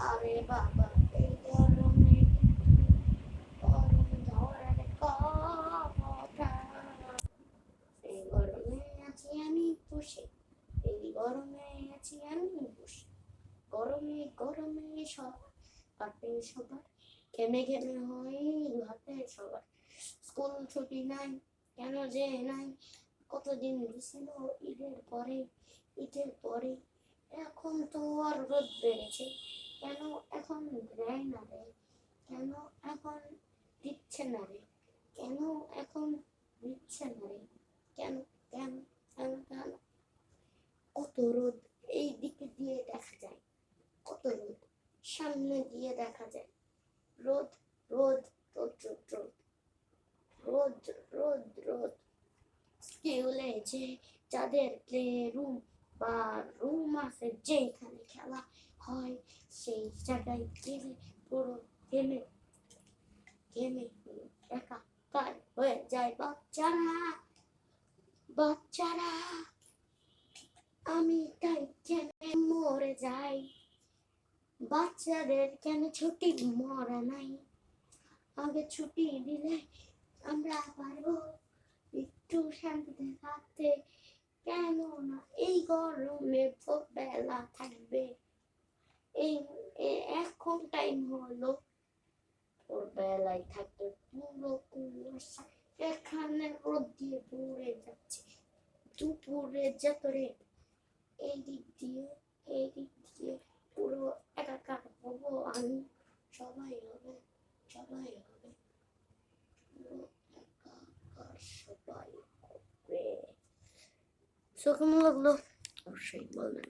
আরে বাবা এই গরমে গরম ধরার কথা, এই গরমে আছি আমি বসে, এই গরমে আছি আমি বসে, গরমে গরমে সব হাতে সবার ঘেমে ঘেমে হয় হাতে সবার। স্কুল ছুটি নাই, কেন যে নাই, কতদিন দিছিল ঈদের পরে এখন তো আর রোদ বেড়েছে, কেন এখন দেয় না রে, কেন এখন দিচ্ছে না রে, কেন এখন দিচ্ছে না রে, কেন কেন কেন কেন? কত রোদ এই দিকে দিয়ে দেখা যায়, কত রোদ সামনে দিয়ে দেখা যায়, রোদ রোদ রোদ রোদ রোদ রোদ রোদ রোদ। স্কুলে যে যাদের প্লে রুম বা রুম আছে যেখানে খেলা হয়, সেই জায়গায় গেলে পুরো ঘেমে ঘেমে একাকার হয়ে যায় বাচ্চারা, বাচ্চারা। আমি তাই ঘেমে মরে যাই, বাচ্চাদের কেন ছুটি মরা নাই, আগে ছুটি দিলে আমরা পারবো একটু শান্তিতে থাকতে, কেন না এই গরমে বেলা থাকবে, এই এখন টাইম হলো ওর বেলায় থাকবে পুরো কুয়াশা, এখানে রোদ দিয়ে পুড়ে যাচ্ছে, দুপুরে যেতরে এই দিক দিয়ে পুরো একাকার হবো আমি, সবাই হবে, সবাই হবে, পুরো একাকার সবাই হবে। কেমন লাগলো অবশ্যই বলবেন।